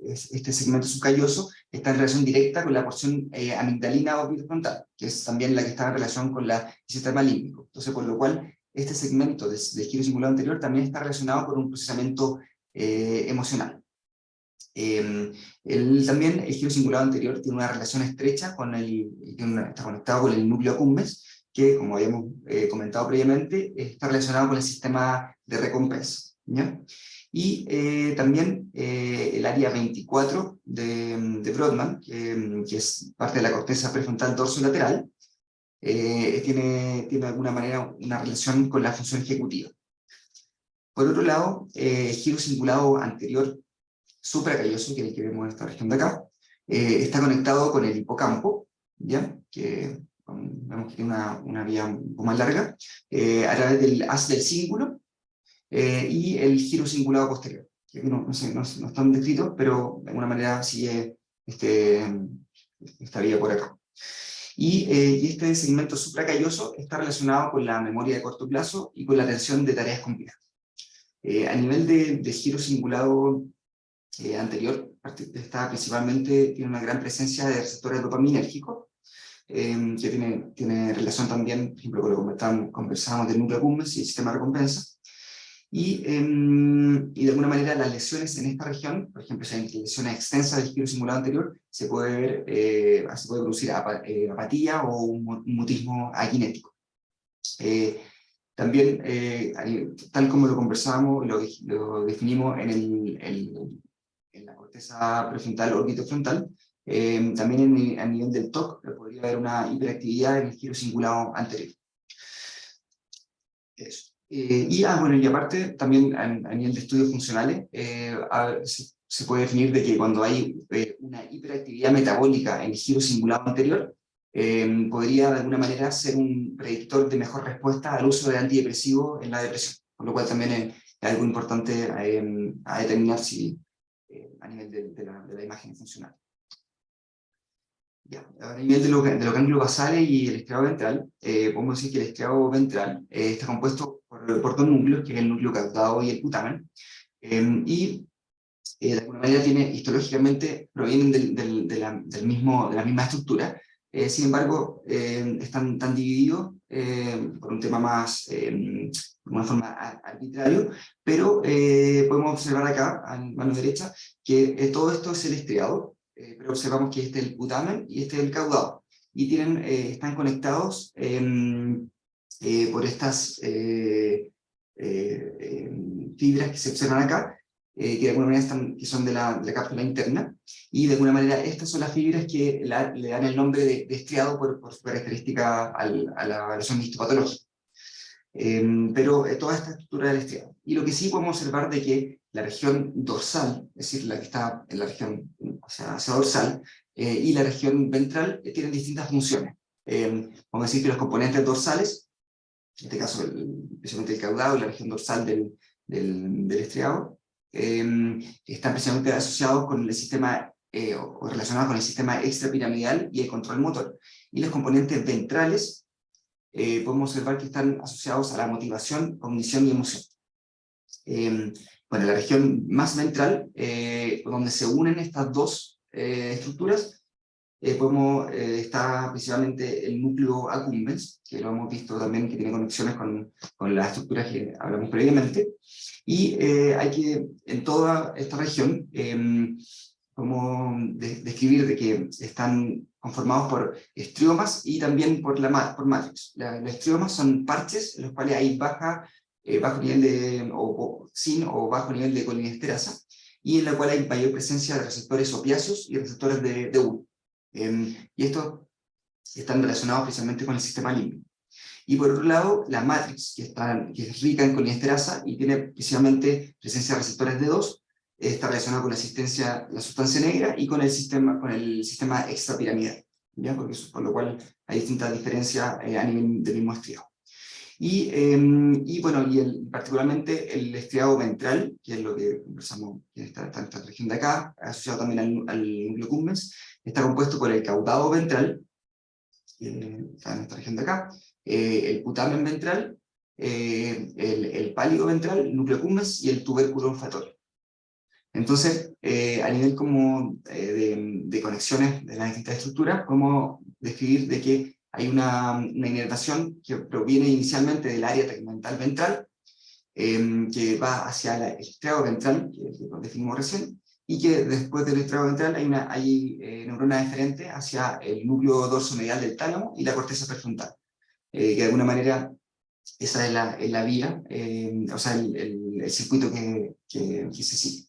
este segmento subcalloso está en relación directa con la porción amigdalina orbitofrontal, que es también la que está en relación con el sistema límbico. Entonces, por lo cual, este segmento del giro cingulado anterior también está relacionado con un procesamiento emocional. También el giro cingulado anterior tiene una relación estrecha está conectado con el núcleo accumbens, que, como habíamos comentado previamente, está relacionado con el sistema de recompensa, ¿ya? Y también el área 24 de Brodmann, que es parte de la corteza prefrontal dorsolateral, tiene de alguna manera una relación con la función ejecutiva. Por otro lado, el giro cingulado anterior supracalloso, que es el que vemos en esta región de acá, está conectado con el hipocampo, ¿ya? Que vemos que tiene una vía un poco más larga, a través del haz del cíngulo, y el giro cingulado posterior, que aquí no están descritos, pero de alguna manera sigue esta vía por acá. Y este segmento supracalloso está relacionado con la memoria de corto plazo y con la atención de tareas complejas. A nivel de giro cingulado anterior, tiene una gran presencia de receptores dopaminérgicos, que tiene relación también, por ejemplo, con lo que conversábamos del núcleo accumbens y el sistema de recompensa. Y de alguna manera las lesiones en esta región, por ejemplo, si hay lesiones extensas del giro cingulado anterior, se puede producir apatía o un mutismo aquinético. También, tal como lo conversábamos, lo definimos en la corteza prefrontal o orbitofrontal, también a nivel del TOC podría haber una hiperactividad en el giro cingulado anterior. Eso. Y aparte, también a nivel de estudios funcionales, se puede definir de que cuando hay una hiperactividad metabólica en el giro cingulado anterior, podría de alguna manera ser un predictor de mejor respuesta al uso de antidepresivos en la depresión, por lo cual también es algo importante a determinar a nivel de la imagen funcional. Ya, a nivel de los gánglios basales y el estriado ventral, podemos decir que el estriado ventral está compuesto por dos núcleos, que es el núcleo caudado y el putamen, y de alguna manera histológicamente provienen de la misma estructura. Sin embargo, están divididos por un tema más, de una forma arbitrario, pero podemos observar acá, a mano derecha, que todo esto es el estriado, pero observamos que este es el putamen y este es el caudado, y están conectados por estas fibras que se observan acá, que de alguna manera que son de la cápsula interna, y de alguna manera estas son las fibras que le dan el nombre de estriado por su característica a la lesión histopatológica. Pero toda esta estructura del estriado. Y lo que sí podemos observar de que la región dorsal, es decir, la que está en la región hacia dorsal, y la región ventral tienen distintas funciones. Vamos a decir que los componentes dorsales, en este caso especialmente el caudado y la región dorsal del estriado, están precisamente asociados con el sistema, o relacionados con el sistema extrapiramidal y el control motor. Y los componentes ventrales podemos observar que están asociados a la motivación, cognición y emoción. Bueno, la región más ventral, donde se unen estas dos estructuras, está principalmente el núcleo accumbens, que lo hemos visto también, que tiene conexiones con las estructuras que hablamos previamente, y hay que, en toda esta región, describir de que están conformados por estriomas y también por matrix. Los estriomas son parches en los cuales hay bajo nivel sin o bajo nivel de colinesterasa, y en la cual hay mayor presencia de receptores opiáceos y receptores de U. Y estos están relacionados precisamente con el sistema límbico. Y por otro lado, la matrix, que es rica en colinesterasa y tiene precisamente presencia de receptores D2, está relacionada con la sustancia negra y con el sistema extrapiramidal, ¿ya? Por lo cual hay distintas diferencias a nivel del mismo estriado. Y particularmente el estriado ventral, que es lo que conversamos en esta región de acá, asociado también al núcleo accumbens, está compuesto por el caudado ventral, está en esta región de acá, el putamen ventral, el pálido ventral, el núcleo accumbens y el tubérculo olfatorio. Entonces, a nivel de conexiones de las distintas estructuras, podemos describir de que hay una inervación que proviene inicialmente del área tegmental ventral, que va hacia el estriado ventral, que lo definimos recién, y que después del estriado ventral hay neuronas diferentes hacia el núcleo dorsomedial del tálamo y la corteza prefrontal, que de alguna manera esa es la vía, o sea, el circuito que se sigue.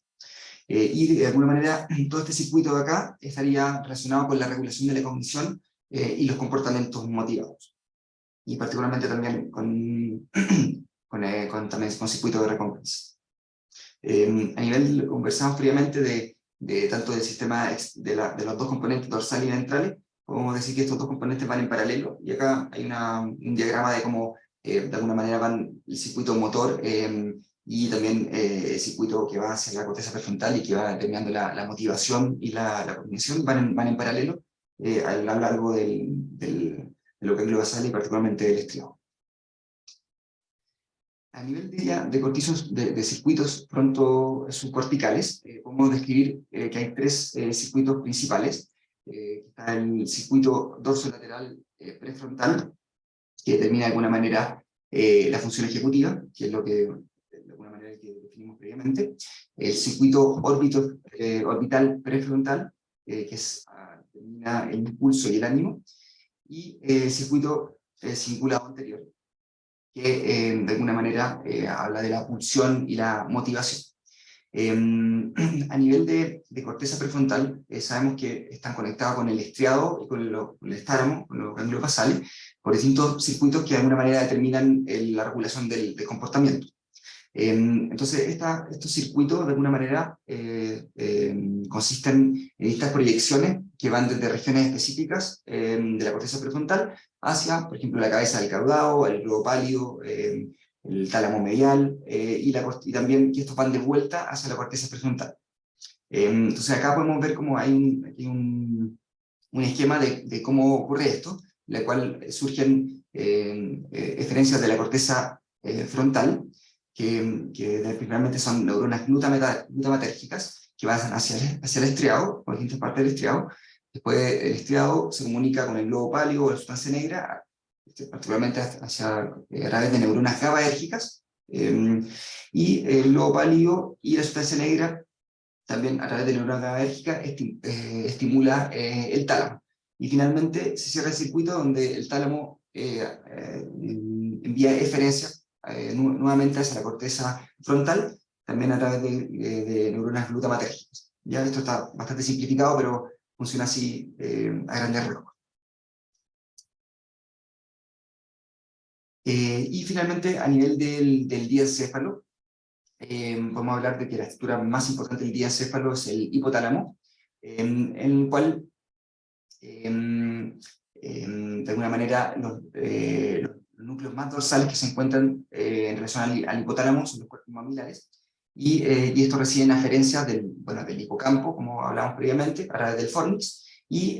Y de alguna manera todo este circuito de acá estaría relacionado con la regulación de la cognición y los comportamientos motivados, y particularmente también con circuito de recompensa. A nivel, conversamos previamente de tanto del sistema de los dos componentes dorsal y ventrales, podemos decir que estos dos componentes van en paralelo, y acá hay un diagrama de cómo de alguna manera van el circuito motor y también el circuito que va hacia la corteza prefrontal y que va determinando la motivación y la cognición, van en paralelo a lo largo de lo que es basal y particularmente del estriado. A nivel de cortizos, de circuitos pronto subcorticales, podemos describir que hay tres circuitos principales. Está el circuito dorsolateral prefrontal, que determina de alguna manera la función ejecutiva, que es lo que de alguna manera que definimos previamente. El circuito orbital prefrontal, que determina el impulso y el ánimo. Y el circuito cingulado anterior, que de alguna manera habla de la pulsión y la motivación. A nivel de corteza prefrontal, sabemos que están conectados con el estriado y con el estálamo, con los ganglios basales, por distintos circuitos que de alguna manera determinan la regulación del comportamiento. Entonces, estos circuitos de alguna manera consisten en estas proyecciones que van desde regiones específicas de la corteza prefrontal hacia, por ejemplo, la cabeza del caudado, el globo pálido, el tálamo medial, y también que estos van de vuelta hacia la corteza prefrontal. Entonces acá podemos ver cómo hay un esquema de cómo ocurre esto, en la cual surgen eferencias de la corteza frontal, que principalmente son neuronas glutamatérgicas, que van hacia el estriado, por distintas partes del estriado. Después el estriado se comunica con el globo pálido o la sustancia negra, particularmente a través de neuronas GABAérgicas, y el globo pálido y la sustancia negra también a través de neuronas GABAérgicas estimula el tálamo. Y finalmente se cierra el circuito donde el tálamo envía eferencias nuevamente hacia la corteza frontal, también a través de neuronas glutamatérgicas. Ya esto está bastante simplificado, pero funciona así a grandes rasgos. Y finalmente, a nivel del diencéfalo, podemos hablar de que la estructura más importante del diencéfalo es el hipotálamo, en el cual, de alguna manera, los núcleos más dorsales que se encuentran en relación al hipotálamo son los cuerpos mamilares, y estos reciben aferencias del hipocampo, como hablábamos previamente, a través del fornix, y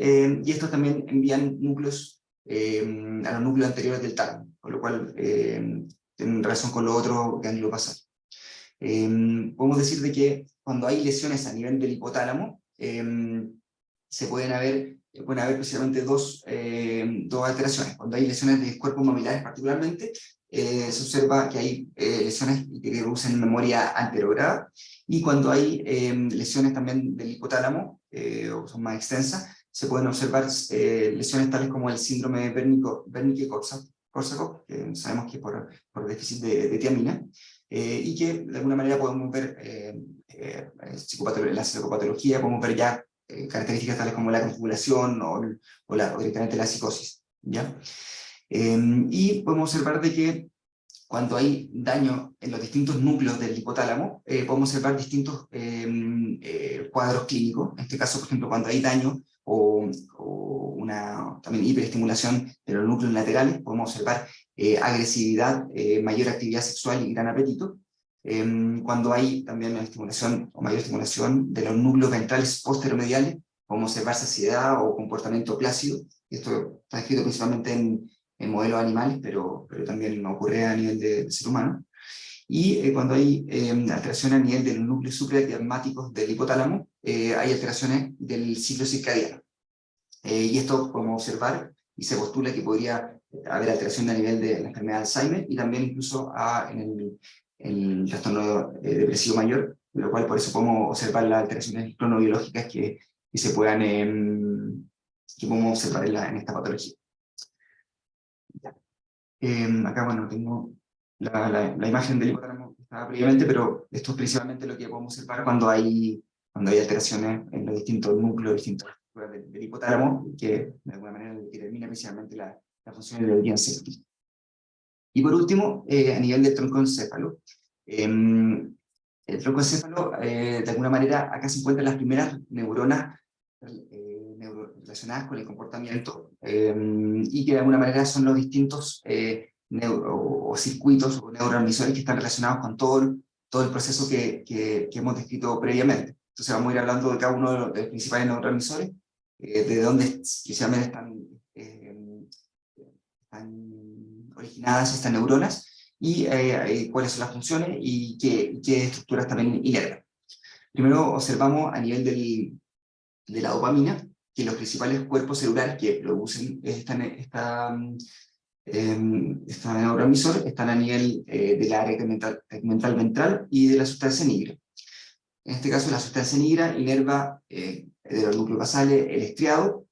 estos también envían núcleos a los núcleos anteriores del tálamo, con lo cual tienen relación con los otros ganglios basales. Podemos decir de que cuando hay lesiones a nivel del hipotálamo, pueden haber precisamente dos alteraciones. Cuando hay lesiones de cuerpos mamilares particularmente, se observa que hay lesiones que producen memoria anterograda, y cuando hay lesiones también del hipotálamo, o son más extensas, se pueden observar lesiones tales como el síndrome Wernicke-Korsakoff, que sabemos que es por déficit de tiamina, y que de alguna manera podemos ver la psicopatología, podemos ver ya características tales como la configuración o directamente la psicosis, ¿ya? Y podemos observar de que cuando hay daño en los distintos núcleos del hipotálamo, podemos observar distintos cuadros clínicos. En este caso, por ejemplo, cuando hay daño o una también hiperestimulación de los núcleos laterales, podemos observar agresividad, mayor actividad sexual y gran apetito. Cuando hay también una estimulación o mayor estimulación de los núcleos ventrales posteromediales, podemos observar saciedad o comportamiento plácido. Esto está escrito principalmente en modelos animales, pero también ocurre a nivel del ser humano. Y cuando hay alteraciones a nivel de los núcleos supraquiasmáticos del hipotálamo, hay alteraciones del ciclo circadiano. Y esto podemos observar, y se postula que podría haber alteración a nivel de la enfermedad de Alzheimer, y también incluso en el trastorno depresivo mayor, de lo cual por eso podemos observar las alteraciones cronobiológicas que podemos observar en esta patología. Acá, bueno, tengo la imagen del hipotálamo que estaba previamente, pero esto es principalmente lo que podemos observar cuando hay alteraciones en los distintos núcleos, distintas estructuras del hipotálamo, que de alguna manera determina principalmente la función del diencéfalo. Y por último, a nivel del troncoencéfalo, el troncoencéfalo, de alguna manera, acá se encuentran las primeras neuronas relacionadas con el comportamiento, y que de alguna manera son los distintos o circuitos o neurotransmisores que están relacionados con todo el proceso que hemos descrito previamente. Entonces vamos a ir hablando de cada uno de los principales neurotransmisores, de dónde precisamente están originadas estas neuronas, y cuáles son las funciones y qué estructuras también inervan. Primero observamos a nivel de la dopamina, que los principales cuerpos celulares que producen esta neurotransmisor están a nivel del área tegmental ventral y de la sustancia nigra. En este caso, la sustancia nigra inerva de los núcleos basales el estriado,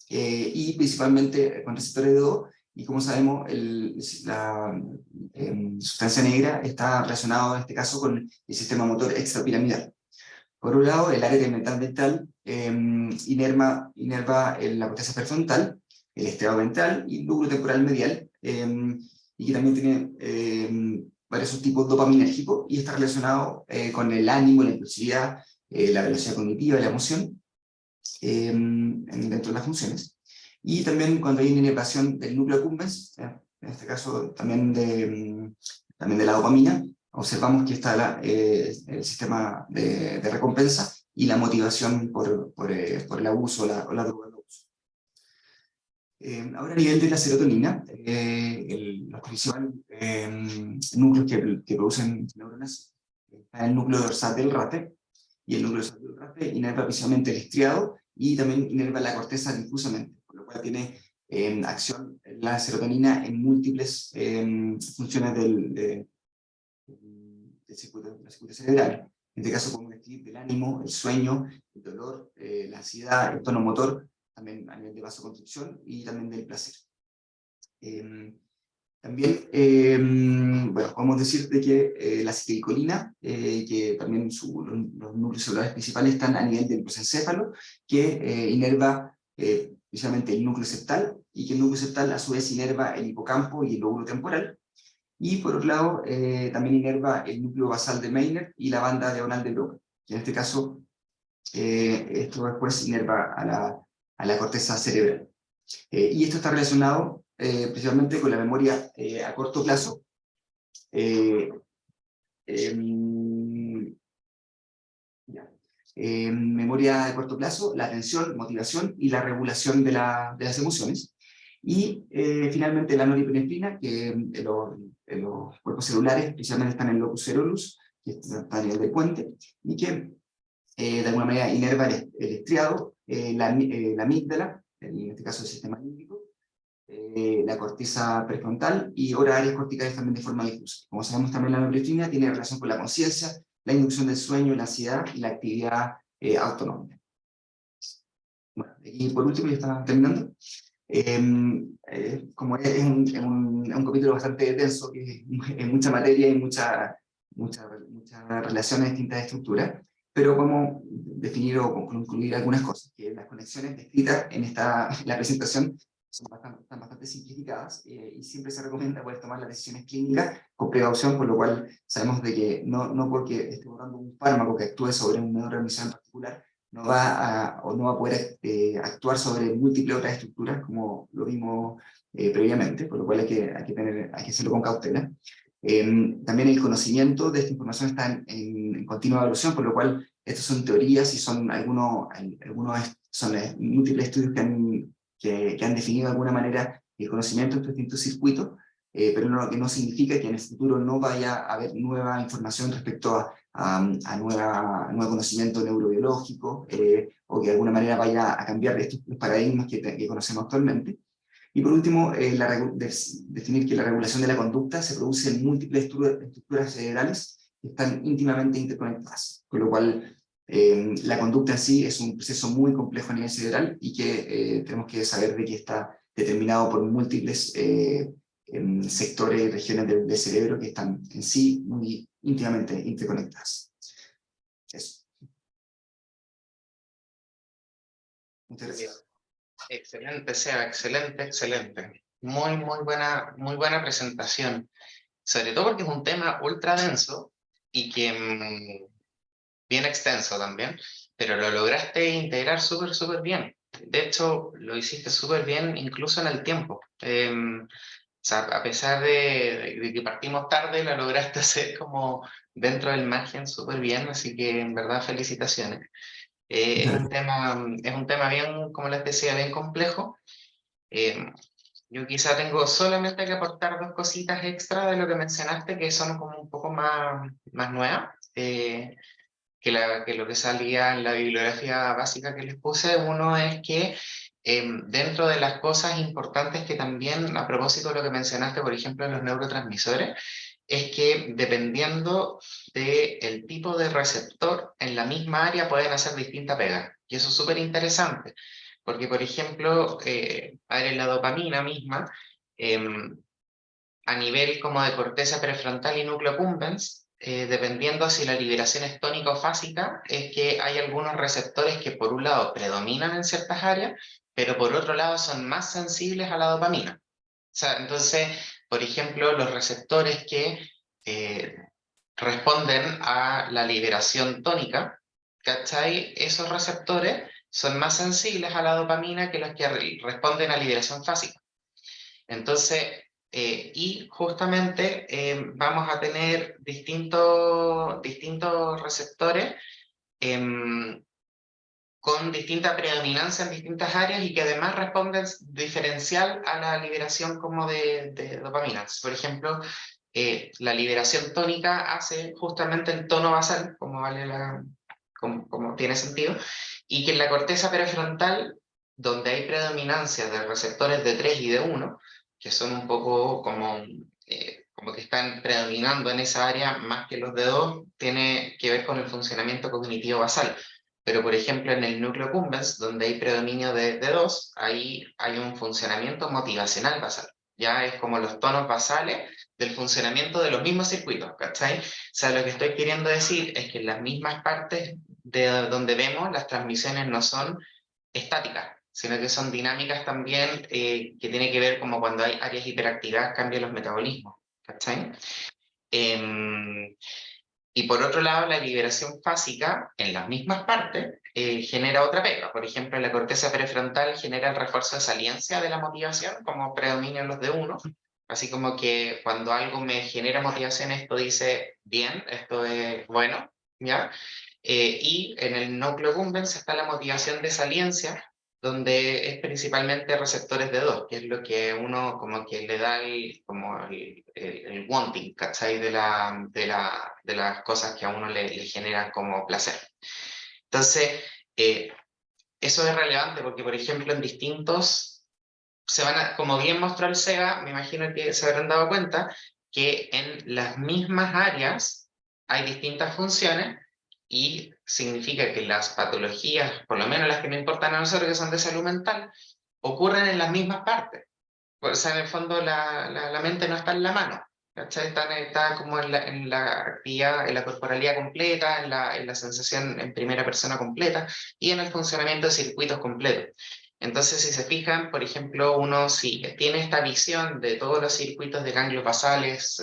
y principalmente con receptores de O, y como sabemos, la sustancia negra está relacionada en este caso con el sistema motor extrapiramidal. Por un lado, el área tegmental ventral inerva la corteza prefrontal, el estriado ventral y el núcleo temporal medial, y que también tiene varios subtipos dopaminérgicos, y está relacionado con el ánimo, la impulsividad, la velocidad cognitiva y la emoción, dentro de las funciones. Y también cuando hay una inervación del núcleo accumbens, en este caso también de la dopamina, observamos que está el sistema de recompensa y la motivación por el abuso o la droga de abuso. Ahora a nivel de la serotonina, los principales núcleos que producen neuronas está el núcleo dorsal del rate, y el núcleo dorsal del rate inerva principalmente el estriado y también inerva la corteza difusamente, por lo cual tiene acción la serotonina en múltiples funciones del circuito cerebral. En este caso podemos describir del ánimo, el sueño, el dolor, la ansiedad, el tono motor, también a nivel de vasoconstricción y también del placer. También, bueno, podemos decir de que la acetilcolina, que también los núcleos celulares principales están a nivel del prosencéfalo, que inerva precisamente el núcleo septal, y que el núcleo septal a su vez inerva el hipocampo y el lóbulo temporal. Y por otro lado, también inerva el núcleo basal de Meiner y la banda diagonal de Broca, que en este caso, esto después inerva a la corteza cerebral. Y esto está relacionado principalmente con la memoria a corto plazo, memoria a corto plazo, la atención, motivación y la regulación de las emociones. Y finalmente la norepinefrina, que los cuerpos celulares especialmente están en el locus coeruleus, que está a nivel del puente, y que de alguna manera inerva el estriado, la amígdala, en este caso el sistema límbico, la corteza prefrontal y otras áreas corticales también de forma difusa. Como sabemos, también la norepinefrina tiene relación con la conciencia, la inducción del sueño, la ansiedad y la actividad autonómica. Bueno, y por último, ya está terminando. Como es un capítulo bastante denso, que es mucha materia y mucha relación a distintas estructuras, pero podemos definir o concluir algunas cosas, que las conexiones descritas en la presentación están bastante simplificadas, y siempre se recomienda poder tomar las decisiones clínicas con precaución, por lo cual sabemos de que no porque estemos dando un fármaco que actúe sobre un neurotransmisor en particular, no va a poder actuar sobre múltiples otras estructuras, como lo vimos previamente, por lo cual hay que hacerlo con cautela. También el conocimiento de esta información está en continua evolución, por lo cual estas son teorías y son múltiples estudios que han definido de alguna manera el conocimiento de estos distintos circuitos, pero que no significa que en el futuro no vaya a haber nueva información respecto a nuevo conocimiento neurobiológico, o que de alguna manera vaya a cambiar estos paradigmas que conocemos actualmente. Y por último, definir que la regulación de la conducta se produce en múltiples estructuras cerebrales que están íntimamente interconectadas, con lo cual la conducta en sí es un proceso muy complejo a nivel cerebral, y que tenemos que saber de que está determinado por múltiples sectores y regiones del cerebro que están en sí muy íntimamente interconectadas. Eso. Muchas gracias. Excelente, Seba, excelente. Muy buena presentación. Sobre todo porque es un tema ultra denso y que bien extenso también, pero lo lograste integrar súper bien. De hecho, lo hiciste súper bien incluso en el tiempo. O sea, a pesar de que partimos tarde, lo lograste hacer como dentro del margen súper bien, así que en verdad felicitaciones. Es un tema bien, como les decía, bien complejo. Eh, yo quizá tengo solamente que aportar dos cositas extra de lo que mencionaste, que son como un poco más nuevas. Que lo que salía en la bibliografía básica que les puse. Uno es que dentro de las cosas importantes que también, a propósito de lo que mencionaste, por ejemplo, en los neurotransmisores, es que dependiendo del tipo de receptor, en la misma área pueden hacer distinta pega. Y eso es súper interesante, porque, por ejemplo, en la dopamina misma, em, a nivel como de corteza prefrontal y núcleo accumbens, dependiendo si la liberación es tónica o fásica, es que hay algunos receptores que por un lado predominan en ciertas áreas, pero por otro lado son más sensibles a la dopamina. O sea, entonces, por ejemplo, los receptores que eh, responden a la liberación tónica, ¿cachai? Esos receptores son más sensibles a la dopamina que los que responden a liberación fásica. Entonces, y justamente vamos a tener distintos receptores con distinta predominancia en distintas áreas y que además responden diferencial a la liberación como de dopamina. Por ejemplo, la liberación tónica hace justamente en tono basal, como tiene sentido, y que en la corteza prefrontal, donde hay predominancia de receptores de 3 y de 1, que son un poco como que están predominando en esa área más que los de 2, tiene que ver con el funcionamiento cognitivo basal. Pero, por ejemplo, en el núcleo accumbens, donde hay predominio de 2, ahí hay un funcionamiento motivacional basal. Ya es como los tonos basales del funcionamiento de los mismos circuitos, ¿cachai? O sea, lo que estoy queriendo decir es que en las mismas partes de donde vemos, las transmisiones no son estáticas, sino que son dinámicas también, que tiene que ver como cuando hay áreas hiperactivadas, cambian los metabolismos, ¿cachai? Y por otro lado, la liberación fásica, en las mismas partes, genera otra pega. Por ejemplo, en la corteza prefrontal genera el refuerzo de saliencia de la motivación, como predominan los de 1. Así como que cuando algo me genera motivación, esto dice, bien, esto es bueno, ¿ya? Y en el núcleo accumbens está la motivación de saliencia, donde es principalmente receptores de 2, que es lo que uno como que le da el wanting, ¿cachai? De las cosas que a uno le generan como placer. Entonces, eso es relevante porque, por ejemplo, en distintos, como bien mostró el SEGA, me imagino que se habrán dado cuenta que en las mismas áreas hay distintas funciones y significa que las patologías, por lo menos las que nos importan a nosotros, que son de salud mental, ocurren en las mismas partes. O sea, en el fondo la mente no está en la mano, ¿cachai? Está como en la actividad, en la corporalidad completa, en la sensación en primera persona completa y en el funcionamiento de circuitos completos. Entonces, si se fijan, por ejemplo, uno si tiene esta visión de todos los circuitos de ganglios basales,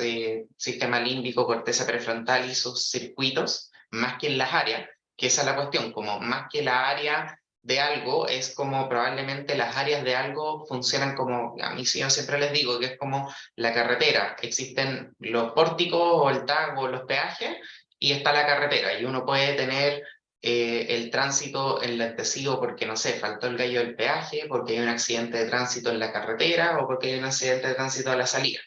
sistema límbico, corteza prefrontal y sus circuitos, más que en las áreas, que esa es la cuestión, como más que la área de algo, es como probablemente las áreas de algo funcionan como, a mí sí, yo siempre les digo que es como la carretera, existen los pórticos o el tag o los peajes y está la carretera y uno puede tener el tránsito enlentecido porque, no sé, faltó el gallo del peaje, porque hay un accidente de tránsito en la carretera o porque hay un accidente de tránsito a la salida.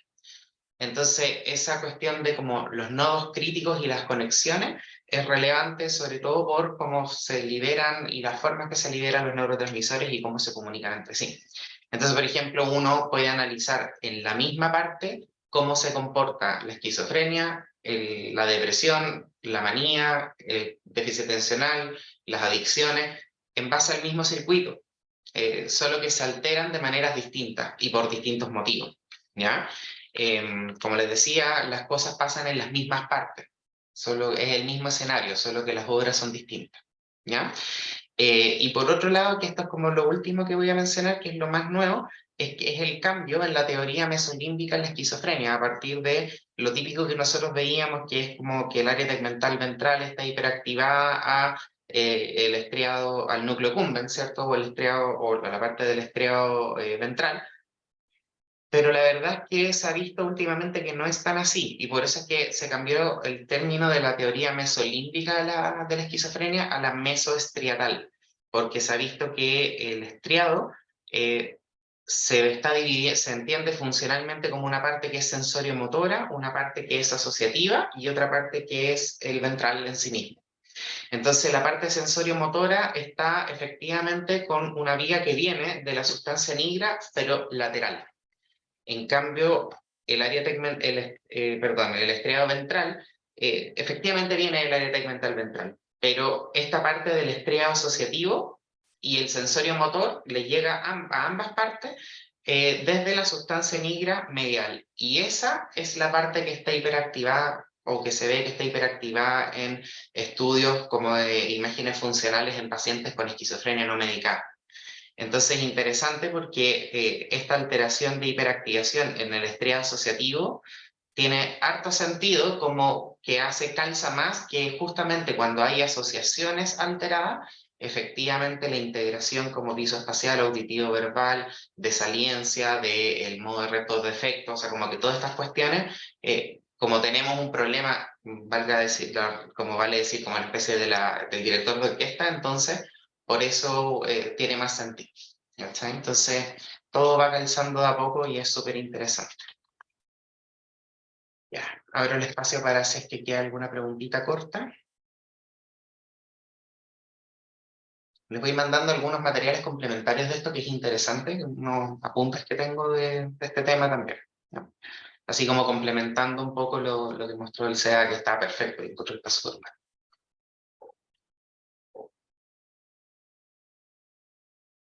Entonces, esa cuestión de como los nodos críticos y las conexiones es relevante sobre todo por cómo se liberan y las formas que se liberan los neurotransmisores y cómo se comunican entre sí. Entonces, por ejemplo, uno puede analizar en la misma parte cómo se comporta la esquizofrenia, la depresión, la manía, el déficit atencional, las adicciones, en base al mismo circuito, solo que se alteran de maneras distintas y por distintos motivos, ¿ya? Como les decía, las cosas pasan en las mismas partes, solo es el mismo escenario, solo que las obras son distintas, ¿ya? Y por otro lado, que esto es como lo último que voy a mencionar, que es lo más nuevo, es que es el cambio en la teoría mesolímbica en la esquizofrenia, a partir de lo típico que nosotros veíamos, que es como que el área tegmental ventral está hiperactivada a el estriado, al núcleo accumbens, ¿cierto? O el estriado, o la parte del estriado ventral. Pero la verdad es que se ha visto últimamente que no es tan así, y por eso es que se cambió el término de la teoría mesolímbica de la esquizofrenia a la mesoestriatal, porque se ha visto que el estriado se entiende funcionalmente como una parte que es sensorio-motora, una parte que es asociativa y otra parte que es el ventral en sí mismo. Entonces la parte sensorio-motora está efectivamente con una vía que viene de la sustancia nigra, pero lateral. En cambio, el área el estriado ventral efectivamente viene del área tegmental ventral, pero esta parte del estriado asociativo y el sensorio motor le llega a ambas partes desde la sustancia nigra medial. Y esa es la parte que está hiperactivada o que se ve que está hiperactivada en estudios como de imágenes funcionales en pacientes con esquizofrenia no medicada. Entonces es interesante porque esta alteración de hiperactivación en el estriado asociativo tiene harto sentido, como que hace calza más que justamente cuando hay asociaciones alteradas, efectivamente la integración como visoespacial, auditivo, verbal, de saliencia, del modo de reto de efecto, o sea, como que todas estas cuestiones, como tenemos un problema, valga decir, como vale decir, como una especie del director de orquesta, entonces por eso tiene más sentido. ¿Cachai? Entonces, todo va calzando de a poco y es súper interesante. Ya, abro el espacio para si es que queda alguna preguntita corta. Les voy mandando algunos materiales complementarios de esto que es interesante, unos apuntes que tengo de este tema también, ¿ya? Así como complementando un poco lo que mostró el SEA, que está perfecto y encontré el paso formal.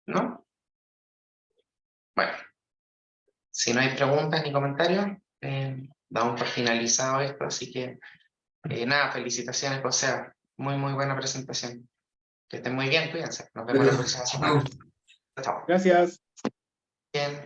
¿No? Bueno, si no hay preguntas ni comentarios, damos por finalizado esto, así que nada, felicitaciones, José. Muy, muy buena presentación. Que estén muy bien, cuídense. Nos vemos la próxima semana. Bueno, Chao. Gracias. Bien.